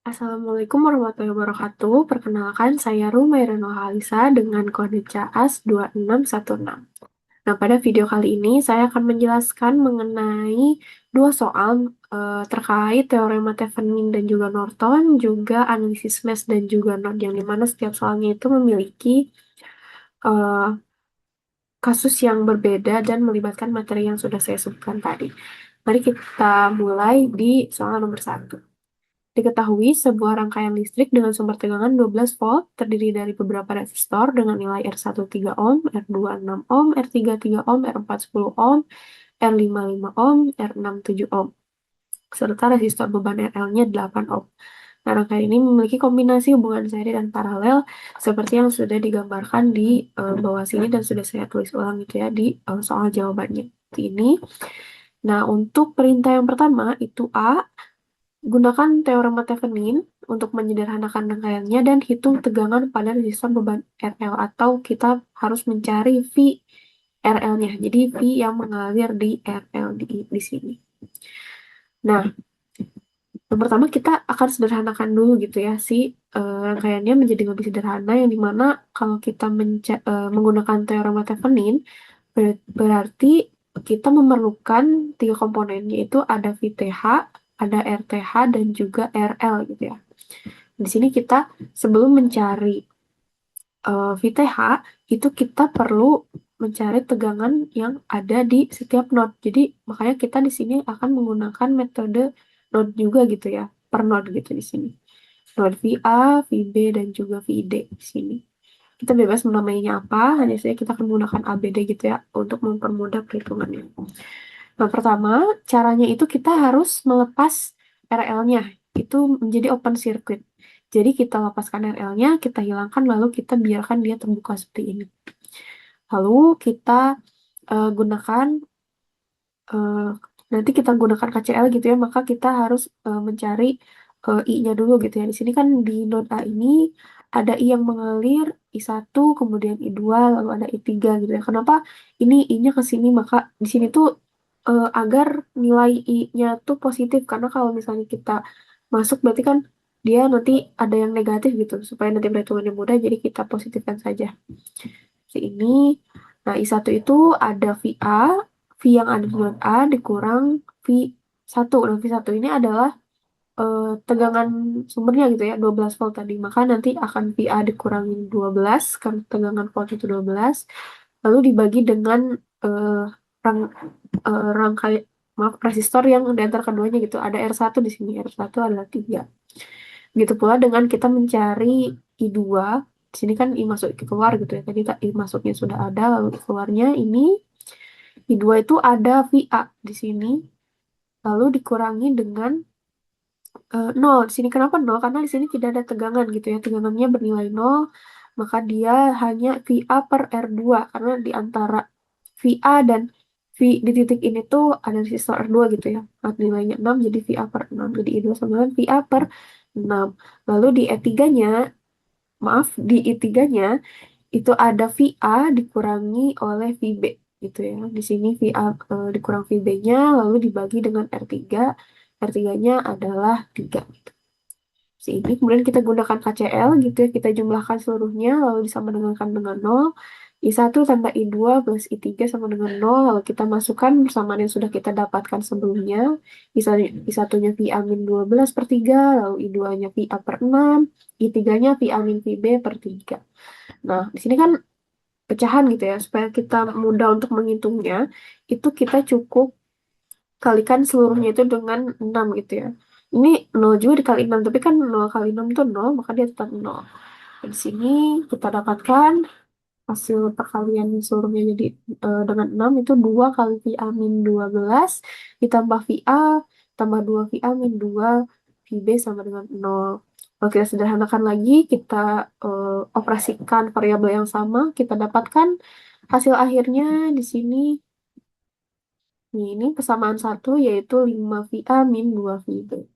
Assalamualaikum warahmatullahi wabarakatuh. Perkenalkan, saya Rumaira Halisa dengan kode CAAS 2616. Nah, pada video kali ini saya akan menjelaskan mengenai dua soal terkait teorema Thevenin dan juga Norton, juga analisis mesh dan juga node, yang dimana setiap soalnya itu memiliki eh, kasus yang berbeda dan melibatkan materi yang sudah saya sebutkan tadi. Mari kita mulai di soal nomor satu. Diketahui sebuah rangkaian listrik dengan sumber tegangan 12 volt terdiri dari beberapa resistor dengan nilai R1 3 ohm, R2 6 ohm, R3 3 ohm, R4 10 ohm, R5 5 ohm, R6 7 ohm, serta resistor beban RL-nya 8 ohm. Nah, rangkaian ini memiliki kombinasi hubungan seri dan paralel seperti yang sudah digambarkan di bawah sini dan sudah saya tulis ulang gitu ya di soal jawabannya. Seperti ini. Nah, untuk perintah yang pertama itu A. Gunakan teorema Thevenin untuk menyederhanakan rangkaiannya dan hitung tegangan pada resistor beban RL, atau kita harus mencari V RL-nya. Jadi V yang mengalir di RL di sini. Nah, yang pertama kita akan sederhanakan dulu gitu ya si rangkaiannya menjadi lebih sederhana, yang dimana kalau kita menggunakan teorema Thevenin berarti kita memerlukan tiga komponennya, itu ada VTH, ada RTH, dan juga RL gitu ya. Di sini kita sebelum mencari VTH itu kita perlu mencari tegangan yang ada di setiap node. Jadi makanya kita di sini akan menggunakan metode node juga gitu ya, per node gitu di sini. Node VA, VB, dan juga VD di sini. Kita bebas menamainya apa, hanya saja kita akan menggunakan ABD gitu ya untuk mempermudah perhitungannya. Nah, pertama, caranya itu kita harus melepas RL-nya. Itu menjadi open circuit. Jadi kita lepaskan RL-nya, kita hilangkan, lalu kita biarkan dia terbuka seperti ini. Lalu kita gunakan, eh, nanti kita gunakan KCL gitu ya, maka kita harus mencari I-nya dulu gitu ya. Di sini kan di node A ini ada I yang mengalir, I1, kemudian I2, lalu ada I3 gitu ya. Kenapa ini I-nya ke sini? Maka di sini tuh agar nilai I-nya tuh positif, karena kalau misalnya kita masuk berarti kan dia nanti ada yang negatif gitu, supaya nanti perhitungannya mudah, jadi kita positifkan saja si ini. Nah, I1 itu ada VA, V yang ada di node A dikurang V1. Nah, V1 ini adalah tegangan sumbernya gitu ya, 12 volt tadi. Maka nanti akan VA dikurangi 12, kan tegangan volt itu 12, lalu dibagi dengan eh, rang, rangkai, maaf, resistor yang di antara keduanya gitu. Ada R1 di sini, R1 adalah 3. Begitu pula dengan kita mencari I2, di sini kan I masuk keluar gitu ya. Tadi I masuknya sudah ada, lalu I keluarnya ini I2 itu ada VA di sini, lalu dikurangi dengan 0. Di sini kenapa 0? Karena di sini tidak ada tegangan gitu ya. Tegangannya bernilai 0, maka dia hanya VA per R2, karena di antara VA dan V di titik ini tuh ada resistor R2 gitu ya. Nah, nilainya 6, jadi VA per 6. Jadi I2 sama dengan VA per 6. Lalu di E3-nya, maaf, di I3-nya itu ada VA dikurangi oleh VB gitu ya. Di sini VA dikurang VB-nya lalu dibagi dengan R3. R3-nya adalah 3. Si ini kemudian kita gunakan KCL gitu ya, kita jumlahkan seluruhnya lalu disamakan dengan 0. I1 tambah I2 plus I3 sama dengan 0, lalu kita masukkan persamaan yang sudah kita dapatkan sebelumnya. I1-nya VA min 12 per 3, lalu I2-nya VA per 6, I3-nya VA min VB per 3. Nah, di sini kan pecahan gitu ya, supaya kita mudah untuk menghitungnya, itu kita cukup kalikan seluruhnya itu dengan 6 gitu ya. Ini 0 juga dikali 6, tapi kan 0 kali 6 itu 0, maka dia tetap 0. Di sini kita dapatkan hasil perkalian seluruhnya jadi dengan 6 itu 2 kali VA min 12 ditambah VA tambah 2 VA min 2 VB sama dengan 0. Kalau kita sederhanakan lagi, kita operasikan variabel yang sama, kita dapatkan hasil akhirnya di sini. Ini persamaan satu, yaitu 5 VA min 2 VB.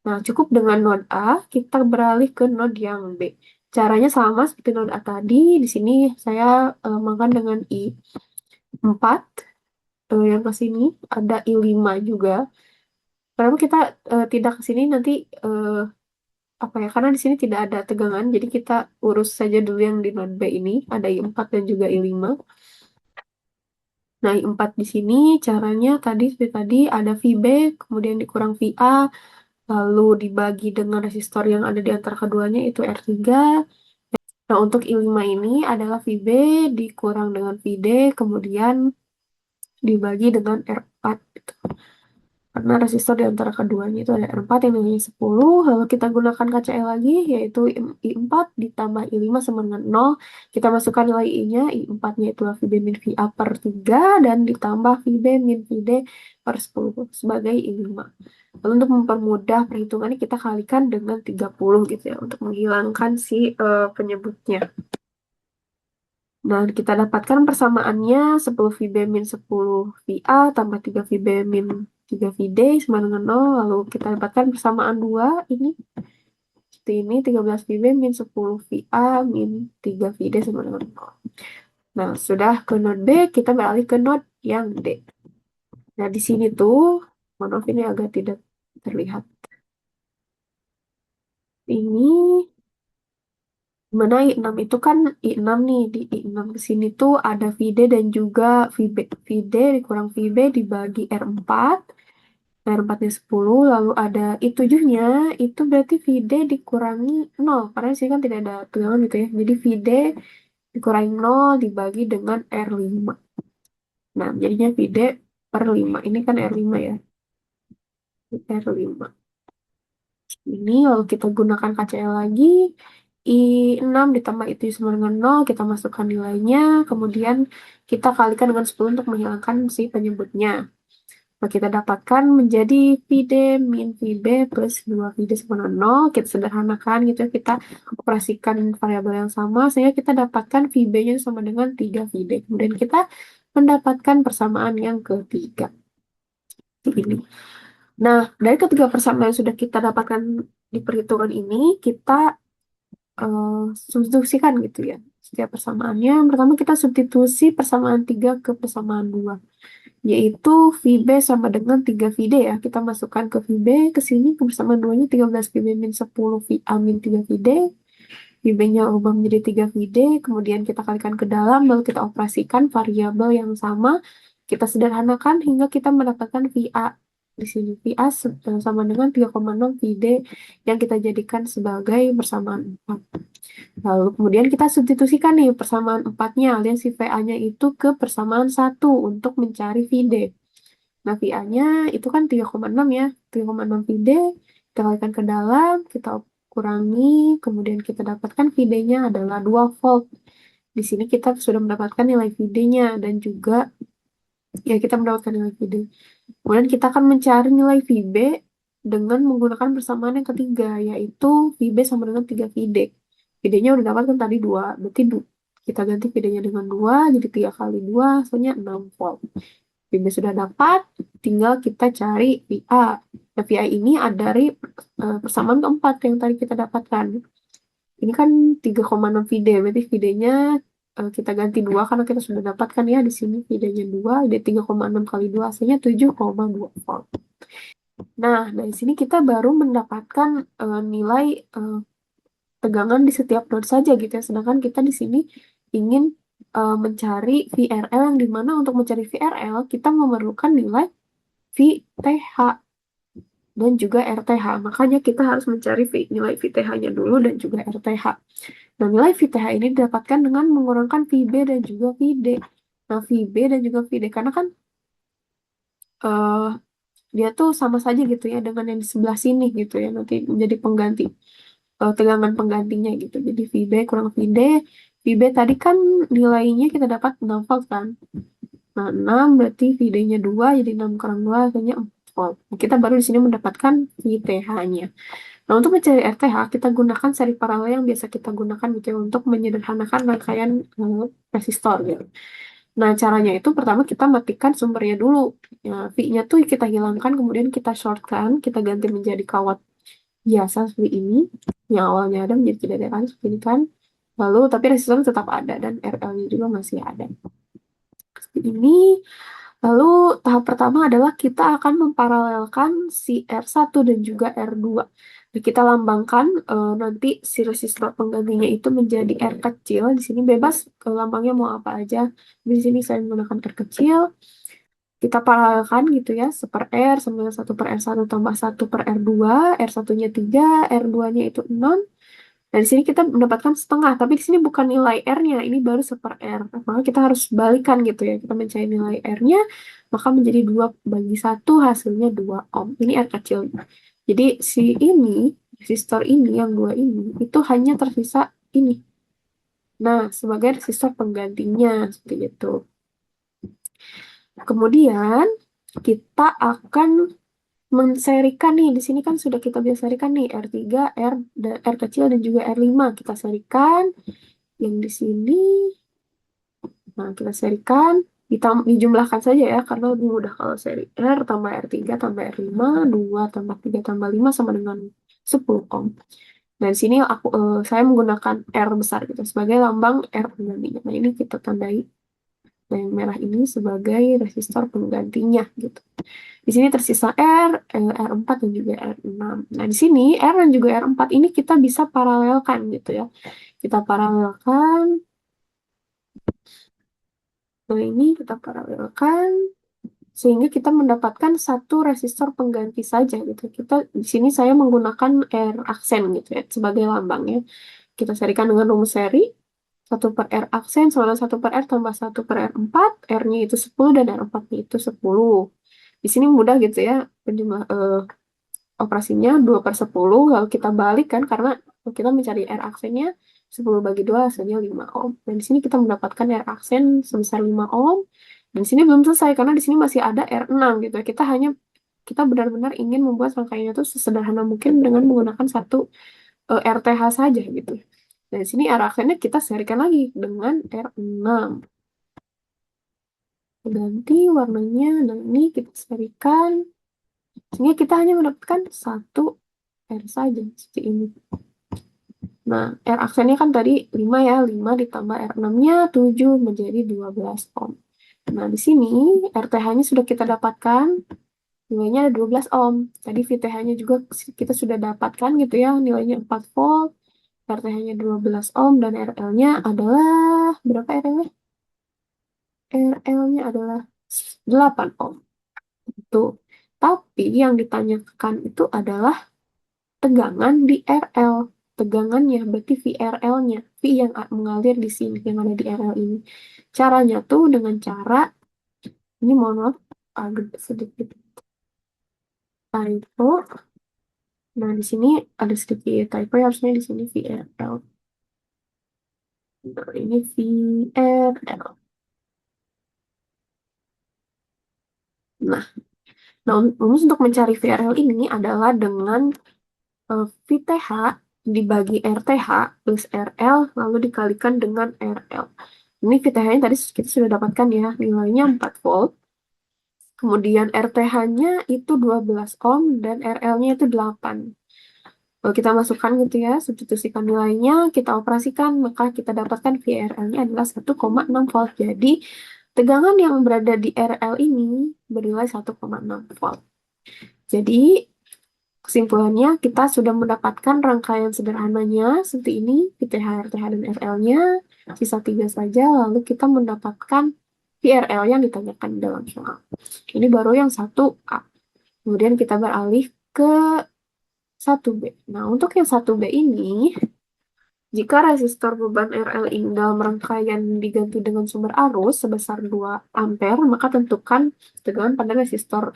Nah, cukup dengan node A, kita beralih ke node yang B. Caranya sama seperti node A tadi. Di sini saya makan dengan I4. Yang ke sini ada I5 juga. Kenapa kita tidak ke sini nanti apa ya, karena di sini tidak ada tegangan, jadi kita urus saja dulu yang di node B ini, ada I4 dan juga I5. Nah, I4 di sini caranya tadi seperti tadi ada VB, kemudian dikurang VA, lalu dibagi dengan resistor yang ada di antara keduanya itu R3. Nah, untuk I5 ini adalah VB dikurang dengan VD, kemudian dibagi dengan R4. Karena resistor di antara keduanya itu ada R4 yang nilainya 10, lalu kita gunakan KCL lagi, yaitu I4 ditambah I5 sama dengan 0. Kita masukkan nilai I-nya, I4-nya itu VB min VA per 3, dan ditambah VB min VD per 10 sebagai I5. Lalu untuk mempermudah perhitungannya, kita kalikan dengan 30 gitu ya, untuk menghilangkan si penyebutnya. Nah, kita dapatkan persamaannya 10 VB min 10 VA tambah 3 VB min 3 VD sama dengan 0. Lalu kita dapatkan persamaan 2 ini. Seperti ini 13 VB min 10 VA min 3 VD sama dengan 0. Nah, sudah ke node B, kita beralih ke node yang D. Nah, di sini tuh, mohon maaf ini agak tidak terlihat. Ini mana I6 itu kan I6 nih, di I6 ke sini tuh ada VD dan juga VB. VD dikurang VB dibagi R4. R4-nya 10, lalu ada I7-nya, itu berarti VD dikurangi 0. Karena di sini kan tidak ada tegangan gitu ya. Jadi VD dikurangi 0 dibagi dengan R5. Nah, jadinya VD per 5. Ini kan R5 ya. R5. Ini lalu kita gunakan KCL lagi. I6 ditambah itu sama dengan 0, kita masukkan nilainya, kemudian kita kalikan dengan 10 untuk menghilangkan si penyebutnya. Nah, kita dapatkan menjadi VD min VB plus 2 VD sama dengan 0. Kita sederhanakan gitu ya, kita operasikan variabel yang sama, sehingga kita dapatkan VB-nya sama dengan 3 VD. Kemudian kita mendapatkan persamaan yang ketiga. Ini. Nah, dari ketiga persamaan yang sudah kita dapatkan di perhitungan ini, kita substitusikan gitu ya. Setiap persamaannya, pertama kita substitusi persamaan 3 ke persamaan 2, yaitu VB sama dengan 3 VD ya. Kita masukkan ke VB, ke sini ke persamaan 2-nya 13 VB min 10 VA min 3 VD. VB-nya ubah menjadi 3 VD, kemudian kita kalikan ke dalam, lalu kita operasikan variabel yang sama, kita sederhanakan hingga kita mendapatkan VA. Di sini VA sama dengan 3,6 VD yang kita jadikan sebagai persamaan 4. Lalu kemudian kita substitusikan nih persamaan 4-nya alias si VA-nya itu ke persamaan 1 untuk mencari VD. Nah, VA-nya itu kan 3,6 ya. 3,6 VD, kita kalikan ke dalam, kita kurangi, kemudian kita dapatkan VD-nya adalah 2 volt. Di sini kita sudah mendapatkan nilai VD-nya dan juga ya kita mendapatkan nilai VD. Kemudian kita akan mencari nilai VB dengan menggunakan persamaan yang ketiga, yaitu VB sama dengan 3 VD. VD-nya udah dapat kan tadi 2, berarti kita ganti VD-nya dengan 2, jadi 3 kali 2, hasilnya 6 volt. VB sudah dapat, tinggal kita cari VA. Nah, VA ini ada dari persamaan keempat yang tadi kita dapatkan. Ini kan 3,6 VD, berarti VD-nya kita ganti 2 karena kita sudah dapatkan ya di sini VD-nya 2, jadi 3,6 kali 2 hasilnya 7,2 volt. Nah, dari sini kita baru mendapatkan nilai tegangan di setiap node saja gitu ya. Sedangkan kita di sini ingin mencari VRL, yang dimana untuk mencari VRL kita memerlukan nilai VTH dan juga RTH. Makanya kita harus mencari nilai VTH-nya dulu dan juga RTH. Nah, nilai VTH ini didapatkan dengan mengurangkan VB dan juga VD. Nah, VB dan juga VD karena kan eh, dia tuh sama saja gitu ya dengan yang di sebelah sini gitu ya. Nanti menjadi pengganti tegangan penggantinya gitu. Jadi VB kurang VD. VB tadi kan nilainya kita dapat 6 volt kan. Nah, 6 berarti VD-nya 2, jadi 6 kurang 2 hasilnya 4 volt. Nah, kita baru di sini mendapatkan VTH-nya. Nah, untuk mencari RTH, kita gunakan seri paralel yang biasa kita gunakan gitu ya, untuk menyederhanakan rangkaian resistor gitu. Nah, caranya itu pertama kita matikan sumbernya dulu. Ya, V-nya tuh kita hilangkan, kemudian kita shortkan, kita ganti menjadi kawat biasa seperti ini. Yang awalnya ada menjadi tidak ada kan, seperti ini kan. Lalu, tapi resistor tetap ada dan RL-nya juga masih ada. Seperti ini. Lalu tahap pertama adalah kita akan memparalelkan si R1 dan juga R2. Kita lambangkan nanti si resistor penggantinya itu menjadi R kecil. Di sini bebas lambangnya mau apa aja. Di sini saya menggunakan R kecil. Kita paralelkan gitu ya, 1 per R sama 1 per R1 tambah 1 per R2, R1-nya 3, R2-nya itu 6. Dan di sini kita mendapatkan setengah, tapi di sini bukan nilai R-nya, ini baru 1 per R. Maka kita harus balikan gitu ya, kita mencari nilai R-nya, maka menjadi 2 bagi 1, hasilnya 2 ohm. Ini R kecil. Jadi si ini, resistor ini, yang 2 ini, itu hanya tersisa ini. Nah, sebagai resistor penggantinya, seperti itu. Kemudian, kita akan menserikan nih. Di sini kan sudah kita biasa serikan nih R3, R kecil dan juga R5. Kita serikan yang di sini. Nah, kita serikan dijumlahkan saja ya karena lebih mudah kalau seri R tambah R3 tambah R5, 2 tambah 3 tambah 5 sama dengan 10 ohm. Dan di sini saya menggunakan R besar gitu sebagai lambang R penggantinya. Nah, ini kita tandai yang merah ini sebagai resistor penggantinya gitu. Di sini tersisa R4 dan juga R6. Nah, di sini R dan juga R4 ini kita bisa paralelkan gitu ya. Kita paralelkan. Nah, ini kita paralelkan sehingga kita mendapatkan satu resistor pengganti saja gitu. Kita di sini saya menggunakan R aksen gitu ya sebagai lambangnya. Kita serikan dengan rumus seri 1 per R aksen sama dengan 1 per R tambah 1 per R4, R-nya itu 10 dan R4-nya itu 10. Di sini mudah gitu ya, penjumlah operasinya 2 per 10, lalu kita balik kan, karena kita mencari R aksennya 10 bagi 2 hasilnya 5 ohm. Dan di sini kita mendapatkan R aksen sebesar 5 ohm, dan di sini belum selesai, karena di sini masih ada R6 gitu ya. Kita benar-benar ingin membuat rangkaiannya itu sesederhana mungkin dengan menggunakan satu RTH saja gitu. Dan di sini R aksennya kita serikan lagi dengan R6. Ganti warnanya, nah ini kita serikan, sehingga kita hanya mendapatkan satu R saja, seperti ini. Nah, R aksennya kan tadi 5 ya, 5 ditambah R6-nya 7 menjadi 12 ohm. Nah, di sini RTH-nya sudah kita dapatkan, nilainya ada 12 ohm. Tadi VTH-nya juga kita sudah dapatkan gitu ya, nilainya 4 volt, RTH-nya 12 ohm, dan RL-nya adalah, berapa RL-nya? RL-nya adalah 8 ohm. Itu. Tapi yang ditanyakan itu adalah tegangan di RL. Tegangannya, berarti VRL-nya. V yang mengalir di sini, yang ada di RL ini. Caranya tuh dengan cara, ini mohon maaf, agak sedikit typo. Nah, di sini ada sedikit typo, harusnya di sini VRL. Nah, ini VRL. Nah, rumus untuk mencari VRL ini adalah dengan VTH dibagi RTH plus RL lalu dikalikan dengan RL. Ini VTH-nya tadi kita sudah dapatkan ya, nilainya 4 volt. Kemudian RTH-nya itu 12 ohm dan RL-nya itu 8. Kalau kita masukkan gitu ya, substitusikan nilainya, kita operasikan, maka kita dapatkan VRL-nya adalah 1,6 volt. Jadi, tegangan yang berada di RL ini bernilai 1,6 volt. Jadi, kesimpulannya, kita sudah mendapatkan rangkaian sederhananya seperti ini, VTH, RTH, dan RL-nya. Sisa 3 saja, lalu kita mendapatkan VRL yang ditanyakan dalam soal. Ini baru yang 1A. Kemudian kita beralih ke 1B. Nah, untuk yang 1B ini, jika resistor beban RL ini dalam rangkaian diganti dengan sumber arus sebesar 2 ampere, maka tentukan tegangan pada resistor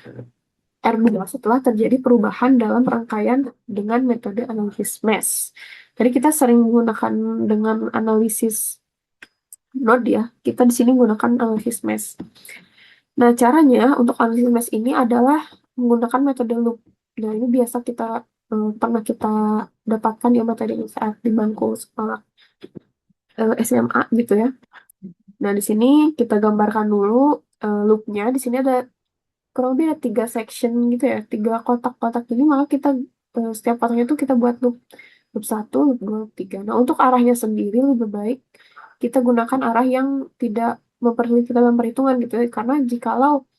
R2 setelah terjadi perubahan dalam rangkaian dengan metode analisis mesh. Jadi kita sering menggunakan dengan analisis node ya. Kita di sini menggunakan analisis mesh. Nah, caranya untuk analisis mesh ini adalah menggunakan metode loop. Nah, ini biasa pernah kita dapatkan di materi saat di bangku sekolah SMA gitu ya. Nah, di sini kita gambarkan dulu loopnya. Di sini ada kurang lebih ada 3 section gitu ya, 3 kotak-kotak ini, maka kita setiap kotaknya itu kita buat loop, loop 1, loop 2, loop 3. Nah, untuk arahnya sendiri lebih baik kita gunakan arah yang tidak mempersulit kita dalam perhitungan gitu ya, karena jikalau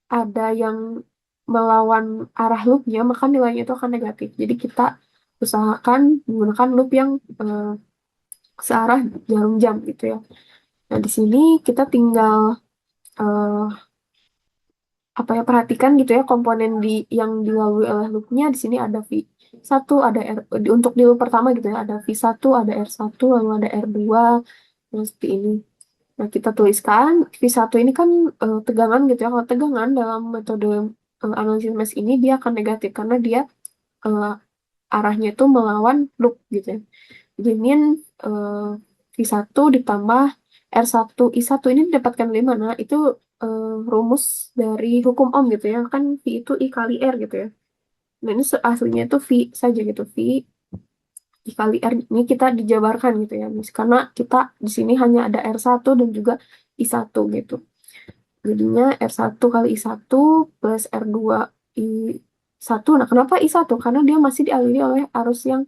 ada yang melawan arah loopnya, maka nilainya itu akan negatif. Jadi kita usahakan menggunakan loop yang searah jarum jam gitu ya. Nah, di sini kita tinggal eh, apa ya, perhatikan gitu ya komponen yang dilalui oleh loopnya. Di sini ada V1, ada untuk di loop pertama gitu ya, ada V1, ada R1, lalu ada R2, nah, seperti ini. Nah, kita tuliskan V1 ini kan tegangan gitu ya. Kalau tegangan dalam metode analisis mesh ini dia akan negatif karena dia eh, arahnya itu melawan loop gitu ya. Jadi ini eh, V1 ditambah R1 I1 ini didapatkan dari mana? Itu rumus dari hukum Ohm gitu ya. Kan V itu I kali R gitu ya. Nah, ini aslinya itu V saja gitu. V I kali R ini kita dijabarkan gitu ya. Karena kita di sini hanya ada R1 dan juga I1 gitu. Jadinya R1 kali I1 plus R2 I1. Nah, kenapa I1? Karena dia masih dialiri oleh arus yang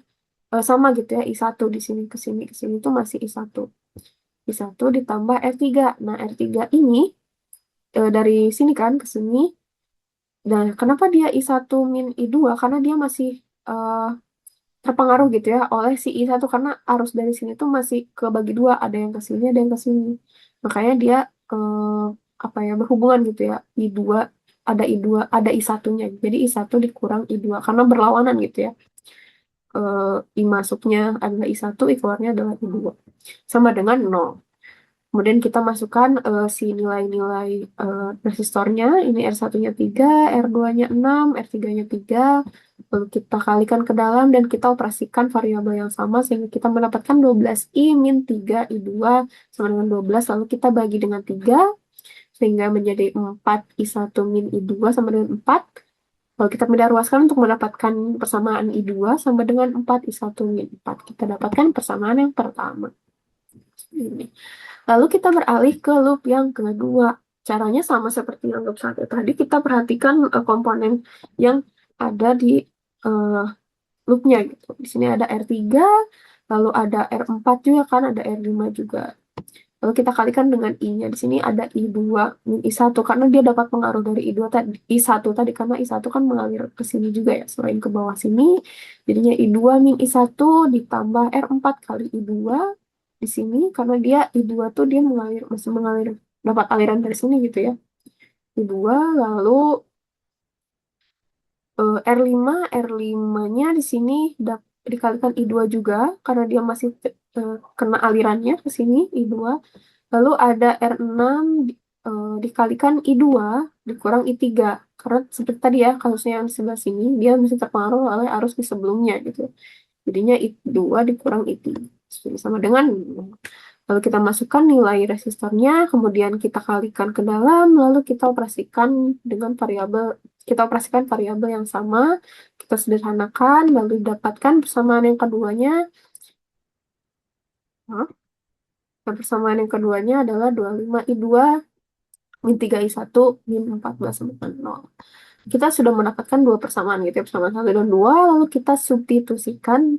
sama gitu ya. I1 di sini ke sini itu masih I1. I1 ditambah R3. Nah, R3 ini dari sini kan ke sini. Dan kenapa dia I1 min I2? Karena dia masih eh, terpengaruh gitu ya oleh si I1 karena arus dari sini tuh masih kebagi dua, ada yang ke sini, ada yang ke sini. Makanya dia apa ya, berhubungan gitu ya. I2 ada I2, ada I1-nya. Jadi I1 dikurang I2 karena berlawanan gitu ya. I masuknya adalah I1, I keluarnya adalah I2. Sama dengan 0. Kemudian kita masukkan si nilai-nilai resistornya. Ini R1-nya 3, R2-nya 6, R3-nya 3. Lalu kita kalikan ke dalam dan kita operasikan variabel yang sama sehingga kita mendapatkan 12I min 3I2 sama dengan 12. Lalu kita bagi dengan 3 sehingga menjadi 4I1 min I2 sama dengan 4. Lalu kita beda ruaskan untuk mendapatkan persamaan I2 sama dengan 4I1 min 4. Kita dapatkan persamaan yang pertama. Ini. Lalu kita beralih ke loop yang kedua. Caranya sama seperti yang loop satu tadi. Kita perhatikan komponen yang ada di uh, loopnya gitu. Di sini ada R3, lalu ada R4 juga kan, ada R5 juga. Lalu kita kalikan dengan I-nya. Di sini ada I2 min I1 karena dia dapat pengaruh dari I2 tadi, I1 tadi karena I1 kan mengalir ke sini juga ya, selain ke bawah sini. Jadinya I2 min I1 ditambah R4 kali I2 di sini karena dia I2 tuh dia masih mengalir dapat aliran dari sini gitu ya. I2 lalu R5 R5-nya di sini dikalikan I2 juga karena dia masih kena alirannya ke sini I2. Lalu ada R6 dikalikan I2 dikurang I3. Karena seperti tadi ya, kasusnya yang di sebelah sini, dia masih terpengaruh oleh arus di sebelumnya gitu. Jadinya I2 dikurang I3. Sama dengan, lalu kita masukkan nilai resistornya, kemudian kita kalikan ke dalam, lalu kita operasikan dengan variabel, kita operasikan variabel yang sama, kita sederhanakan, lalu dapatkan persamaan yang keduanya. Nah, persamaan yang keduanya adalah 25I2 min 3I1 min 14 sama dengan 0. Kita sudah mendapatkan dua persamaan gitu ya, persamaan 1 dan 2, lalu kita substitusikan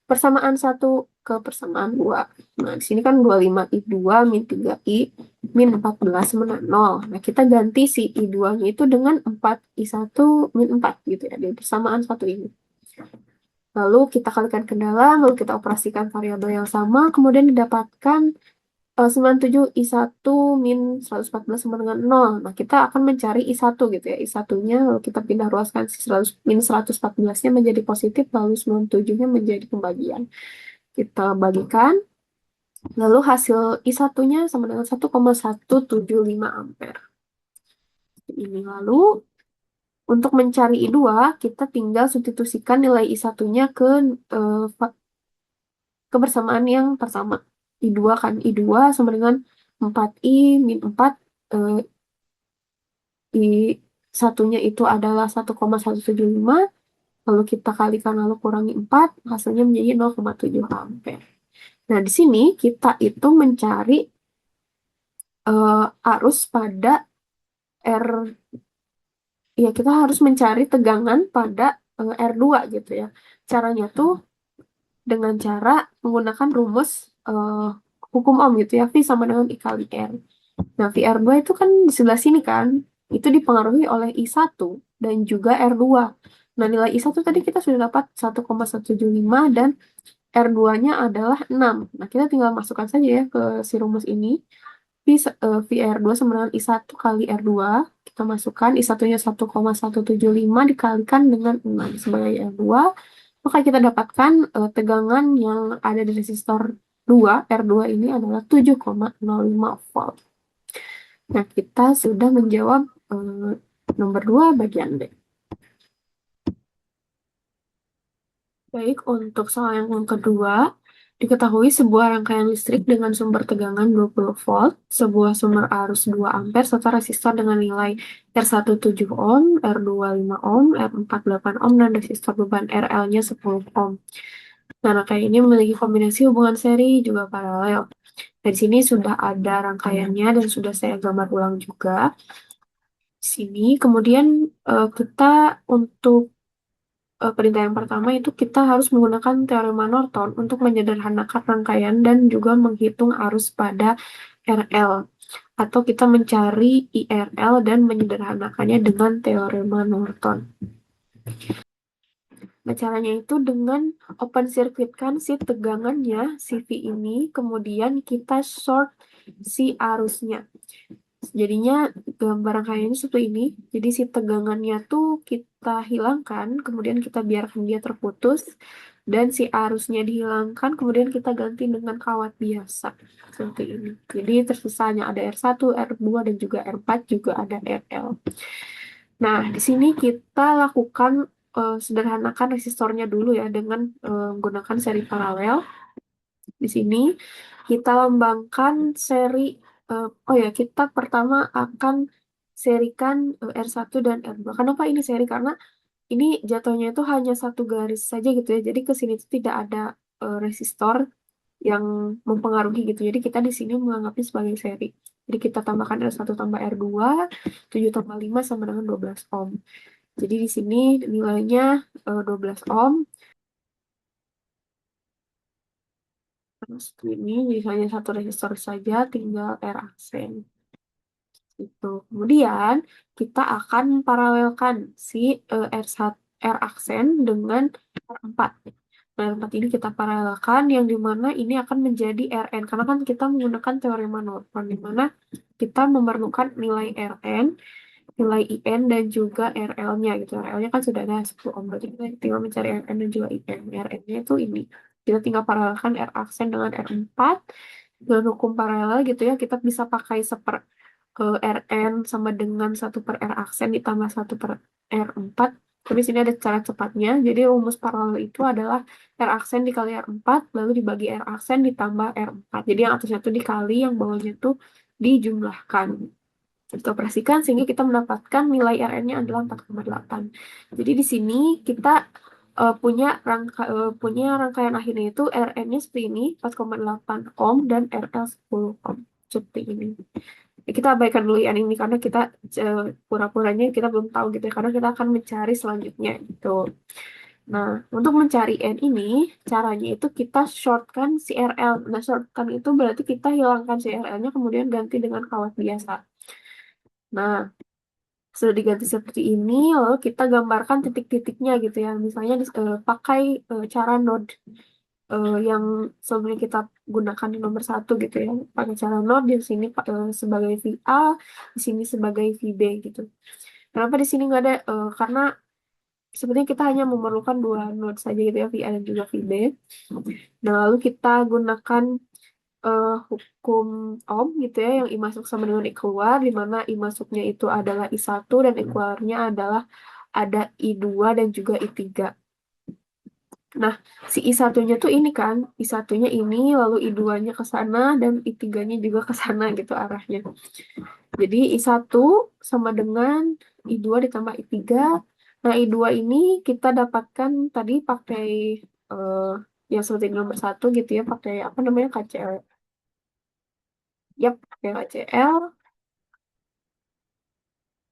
persamaan 1 ke persamaan 2. Nah, di sini kan 25I2 min 3I min 14 sama dengan 0. Nah, kita ganti si I2-nya itu dengan 4I1 min 4 gitu ya, di persamaan 1 ini. Lalu kita kalikan ke dalam, lalu kita operasikan variabel yang sama, kemudian didapatkan 97I1 min 114 sama dengan 0. Nah, kita akan mencari I1 gitu ya. I1-nya lalu kita pindah ruaskan si 100, min 114-nya menjadi positif, lalu 97-nya menjadi pembagian. Kita bagikan, lalu hasil I1-nya sama dengan 1,175 ampere. Ini lalu untuk mencari I2, kita tinggal substitusikan nilai I1-nya kebersamaan yang pertama. I2 kan, I2 sama dengan 4I min 4, I1-nya itu adalah 1,175, lalu kita kalikan lalu kurangi 4, hasilnya menjadi 0,7 ampere. Nah, di sini kita itu mencari arus pada R, ya kita harus mencari tegangan pada R2 gitu ya. Caranya tuh dengan cara menggunakan rumus hukum Ohm gitu ya, V sama dengan I kali R. Nah, VR2 itu kan di sebelah sini kan, itu dipengaruhi oleh I1 dan juga R2. Nah, nilai I1 tadi kita sudah dapat 1,175 dan R2-nya adalah 6. Nah, kita tinggal masukkan saja ya ke si rumus ini. V R2 sama dengan I1 kali R2. Kita masukkan I1-nya 1,175 dikalikan dengan 6 sebagai R2. Maka kita dapatkan tegangan yang ada di resistor 2, R2 ini adalah 7,05 volt. Nah, kita sudah menjawab nomor 2 bagian B. Baik, untuk soal yang kedua, diketahui sebuah rangkaian listrik dengan sumber tegangan 20 volt, sebuah sumber arus 2 ampere, serta resistor dengan nilai R1 7 ohm, R2 5 ohm, R4 8 ohm, dan resistor beban RL-nya 10 ohm. Nah, rangkaian ini memiliki kombinasi hubungan seri juga paralel. Nah, di sini sudah ada rangkaiannya dan sudah saya gambar ulang juga. Di sini, kemudian kita untuk perintah yang pertama itu kita harus menggunakan teorema Norton untuk menyederhanakan rangkaian dan juga menghitung arus pada RL. Atau kita mencari IRL dan menyederhanakannya dengan teorema Norton. Nah, caranya itu dengan open circuit-kan si tegangannya, si V ini, kemudian kita short si arusnya. Jadinya gambar rangkaiannya seperti ini. Jadi si tegangannya tuh kita hilangkan, kemudian kita biarkan dia terputus, dan si arusnya dihilangkan, kemudian kita ganti dengan kawat biasa. Seperti ini. Jadi tersisanya ada R1, R2, dan juga R4, juga ada RL. Nah, di sini kita lakukan sederhanakan resistornya dulu ya dengan menggunakan seri paralel. Di sini kita lambangkan seri, oh ya, kita pertama akan serikan R1 dan R2. Kenapa ini seri? Karena ini jatuhnya itu hanya satu garis saja gitu ya. Jadi ke sini itu tidak ada resistor yang mempengaruhi gitu. Jadi kita di sini menganggapnya sebagai seri. Jadi kita tambahkan R1 tambah R2, 7 tambah 5 sama dengan 12 ohm. Jadi di sini nilainya 12 ohm. Terus ini jadi hanya satu resistor saja, tinggal R aksen. Itu. Kemudian kita akan paralelkan si R1, R aksen dengan R4. Nah, R4 ini kita paralelkan yang dimana ini akan menjadi Rn. Karena kan kita menggunakan teorema Norton, di mana kita memerlukan nilai Rn, nilai IN, dan juga RL-nya gitu. RL-nya kan sudah ada 10 ohm. Berarti kita tinggal mencari Rn dan juga IN. Rn-nya itu ini. Kita tinggal paralelkan R aksen dengan R4. Dengan hukum paralel gitu ya, kita bisa pakai Rn sama dengan 1/R aksen ditambah 1/R4. Tapi sini ada cara cepatnya. Jadi rumus paralel itu adalah R aksen dikali R4, lalu dibagi R aksen ditambah R4. Jadi yang atasnya itu dikali, yang bawahnya itu dijumlahkan. Kita operasikan sehingga kita mendapatkan nilai Rn-nya adalah 4,8. Jadi di sini kita punya rangkaian akhirnya itu Rn-nya seperti ini, 4,8 ohm, dan RL 10 ohm. Seperti ini. Kita abaikan dulu yang ini karena kita pura-puranya kita belum tahu gitu ya, karena kita akan mencari selanjutnya gitu. Nah, untuk mencari N ini caranya itu kita shortkan si RL. Nah, shortkan itu berarti kita hilangkan si RL-nya kemudian ganti dengan kawat biasa. Nah, sudah diganti seperti ini, lalu kita gambarkan titik-titiknya gitu ya. Misalnya pakai cara node yang sebelumnya kita gunakan di nomor 1 gitu ya. Pakai cara node di sini sebagai VA, di sini sebagai VB gitu. Kenapa di sini nggak ada? Karena sebenarnya kita hanya memerlukan dua node saja gitu ya, VA dan juga VB. Nah, lalu kita gunakan hukum Ohm gitu ya, yang I masuk sama dengan I keluar, di mana I masuknya itu adalah I1 dan I keluarnya adalah ada I2 dan juga I3. Nah, si I1-nya tuh ini kan, I1-nya ini, lalu I2-nya ke sana, dan I3-nya juga ke sana gitu arahnya. Jadi I1 sama dengan I2 ditambah I3. Nah, I2 ini kita dapatkan tadi pakai eh, yang seperti nomor 1 gitu ya, pakai apa namanya, KCL. Yap, pakai KCL.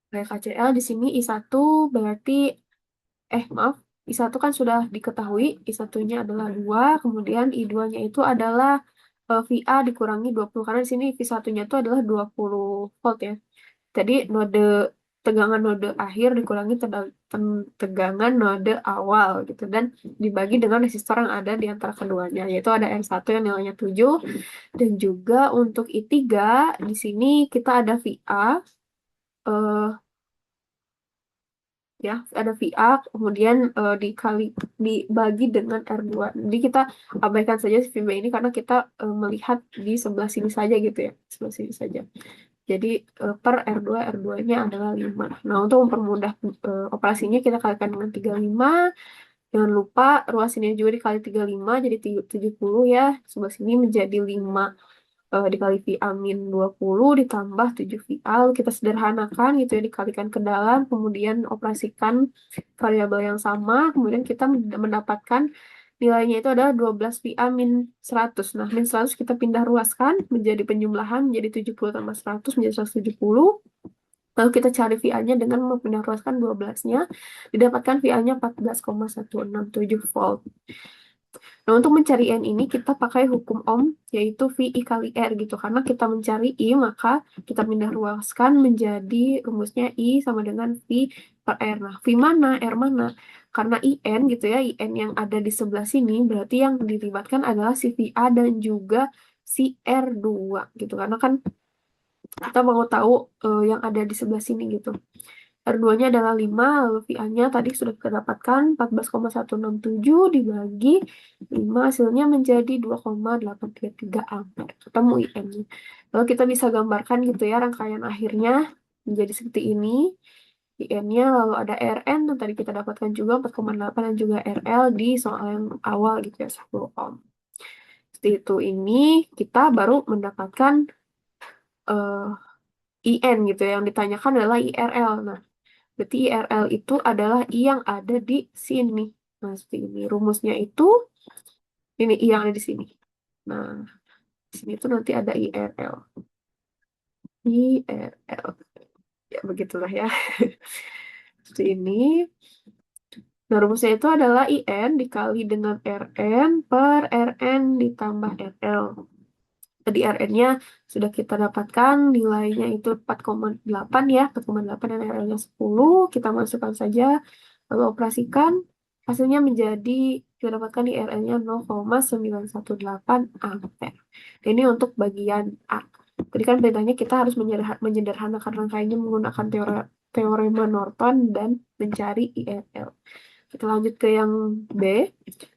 Pakai KCL di sini I1 berarti, maaf, I1 kan sudah diketahui, I1-nya adalah 2, kemudian I2-nya itu adalah VA dikurangi 20, karena di sini V1-nya itu adalah 20 volt ya. Jadi tegangan node akhir dikurangi tegangan node awal gitu dan dibagi dengan resistor yang ada di antara keduanya, yaitu ada R1 yang nilainya 7 dan juga untuk I3 di sini kita ada VA, eh, ya ada VA kemudian dibagi dengan R2. Jadi kita abaikan saja si VB ini karena kita melihat di sebelah sini saja gitu ya, sebelah sini saja. Jadi per R2, R2-nya adalah 5. Nah, untuk mempermudah operasinya kita kalikan dengan 35. Jangan lupa ruas ini juga dikali 35 jadi 70 ya. Sebelah sini menjadi 5 dikali VA min 20 ditambah 7 VA. Lalu kita sederhanakan gitu ya, dikalikan ke dalam, kemudian operasikan variabel yang sama, kemudian kita mendapatkan nilainya itu adalah 12 VA min 100. Nah, min 100 kita pindah ruaskan menjadi penjumlahan, menjadi 70 tambah 100 menjadi 170. Lalu kita cari VA-nya dengan mempindah ruaskan 12-nya, didapatkan VA-nya 14,167 volt. Nah, untuk mencari N ini kita pakai hukum Ohm, yaitu VI kali R gitu. Karena kita mencari I, maka kita pindah ruaskan menjadi rumusnya I sama dengan V per R. Nah, V mana, R mana? Karena IN gitu ya, IN yang ada di sebelah sini, berarti yang dilibatkan adalah si VA dan juga si R2 gitu. Karena kan kita mau tahu yang ada di sebelah sini gitu. R2-nya adalah 5, lalu VA-nya tadi sudah kita dapatkan 14,167 dibagi 5 hasilnya menjadi 2,833 ampere. Ketemu IN-nya. Lalu kita bisa gambarkan gitu ya rangkaian akhirnya menjadi seperti ini. IN-nya lalu ada RN yang tadi kita dapatkan juga 4,8 dan juga RL di soal yang awal gitu ya 10 ohm. Seperti itu ini kita baru mendapatkan IN gitu ya. Yang ditanyakan adalah IRL. Nah, berarti IRL itu adalah I yang ada di sini. Nah, seperti ini. Rumusnya itu, ini I yang ada di sini. Nah, di sini tuh nanti ada IRL. IRL. Ya, begitulah ya. Seperti ini. Nah, rumusnya itu adalah IN dikali dengan RN per RN ditambah RL. Tadi RN-nya sudah kita dapatkan, nilainya itu 4,8 ya, 4,8 dan RL-nya 10. Kita masukkan saja, lalu operasikan. Hasilnya menjadi, kita dapatkan di RL-nya 0,918 ampere. Ini untuk bagian A. Tadi kan perintahnya kita harus menyederhanakan rangkaiannya menggunakan teorema Norton dan mencari IRL. Kita lanjut ke yang B.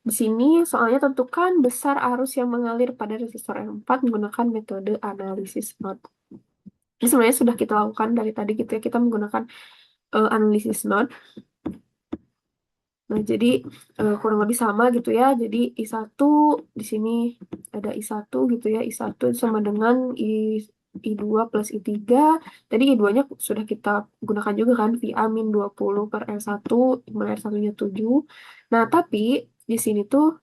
Di sini soalnya tentukan besar arus yang mengalir pada resistor R4 menggunakan metode analisis node. Ini sebenarnya sudah kita lakukan dari tadi gitu ya. Kita menggunakan analisis node. Nah, jadi kurang lebih sama gitu ya. Jadi I1 di sini ada I1 gitu ya. I1 sama dengan I2 plus I3. Tadi I2-nya sudah kita gunakan juga kan. VA min 20 per R1, dimana R1-nya 7. Nah, tapi di sini tuh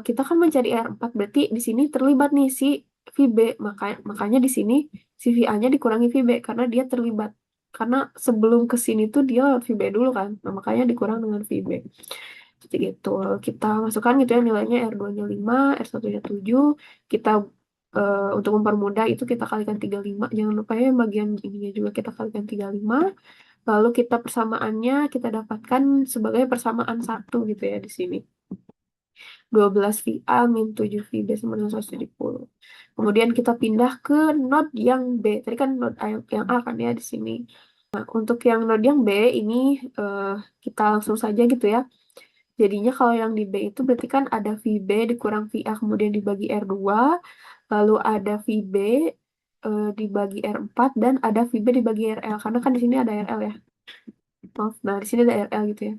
kita kan mencari R4, berarti di sini terlibat nih si VB. Makanya di sini si VA-nya dikurangi VB karena dia terlibat. Karena sebelum ke sini tuh dia lewat VB dulu kan. Nah, makanya dikurang dengan VB. Jadi gitu. Kita masukkan gitu ya nilainya R2-nya 5, R1-nya 7. Kita untuk mempermudah itu kita kalikan 35. Jangan lupa ya bagian ininya juga kita kalikan 35. Lalu kita persamaannya kita dapatkan sebagai persamaan satu gitu ya di sini. 12 VA min 7 VB sama dengan 170. Kemudian kita pindah ke node yang B. Tadi kan node yang A kan ya di sini. Nah, untuk yang node yang B ini eh, kita langsung saja gitu ya. Jadinya kalau yang di B itu berarti kan ada VB dikurang VA kemudian dibagi R2. Lalu ada VB dibagi R4 dan ada VB dibagi RL. Karena kan di sini ada RL ya. Maaf, nah di sini ada RL gitu ya.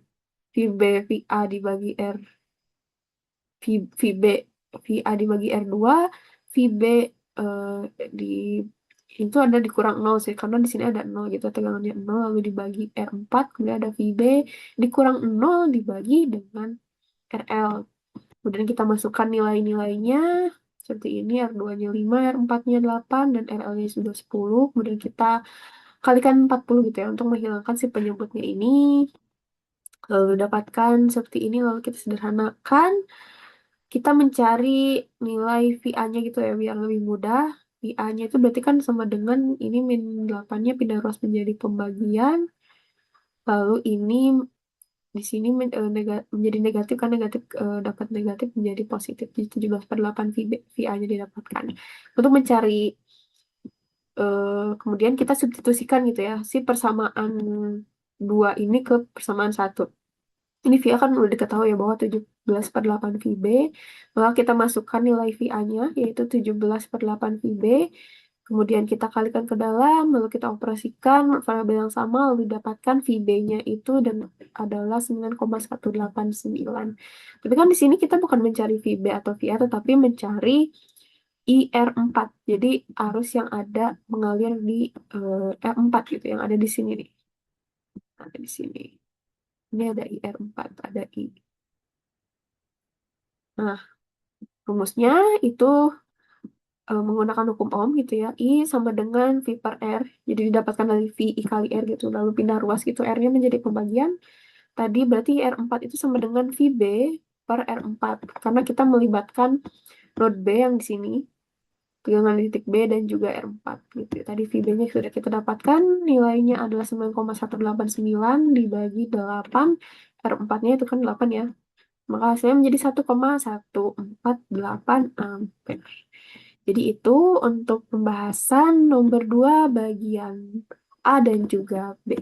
VB VA dibagi VB VA dibagi R2, VB eh, di itu ada dikurang 0 sih karena di sini ada 0 gitu tegangannya 0 lalu dibagi R4 kemudian ada VB dikurang 0 dibagi dengan RL. Kemudian kita masukkan nilai-nilainya seperti ini R2-nya 5, R4-nya 8 dan RL-nya sudah 10. Kemudian kita kalikan 40 gitu ya untuk menghilangkan si penyebutnya ini. Lalu dapatkan seperti ini lalu kita sederhanakan. Kita mencari nilai VA-nya gitu ya, biar lebih mudah. VA-nya itu berarti kan sama dengan ini min 8-nya pindah ruas menjadi pembagian. Lalu ini di sini menjadi negatif kan negatif dapat negatif menjadi positif. Jadi 17/8 VA-nya didapatkan. Untuk mencari kemudian kita substitusikan gitu ya si persamaan dua ini ke persamaan satu. Ini VA kan udah diketahui ya bahwa 17/8 VB. Maka kita masukkan nilai VA-nya yaitu 17/8 VB. Kemudian kita kalikan ke dalam, lalu kita operasikan variabel yang sama, lalu dapatkan VB-nya itu dan adalah 9,189. Tapi kan di sini kita bukan mencari VB atau VA, tetapi mencari IR4. Jadi arus yang ada mengalir di R4 gitu, yang ada di sini nih. Ada di sini. Ini ada IR4, ada I. Nah, rumusnya itu menggunakan hukum Ohm gitu ya. I sama dengan V per R. Jadi didapatkan dari V I kali R gitu. Lalu pindah ruas gitu. R-nya menjadi pembagian. Tadi berarti R4 itu sama dengan VB per R4. Karena kita melibatkan node B yang di sini. Pegangan di titik B dan juga R4 gitu. Tadi VB-nya sudah kita dapatkan. Nilainya adalah 9,189 dibagi 8. R4-nya itu kan 8 ya. Maka hasilnya menjadi 1,148 ampere. Jadi itu untuk pembahasan nomor 2 bagian A dan juga B.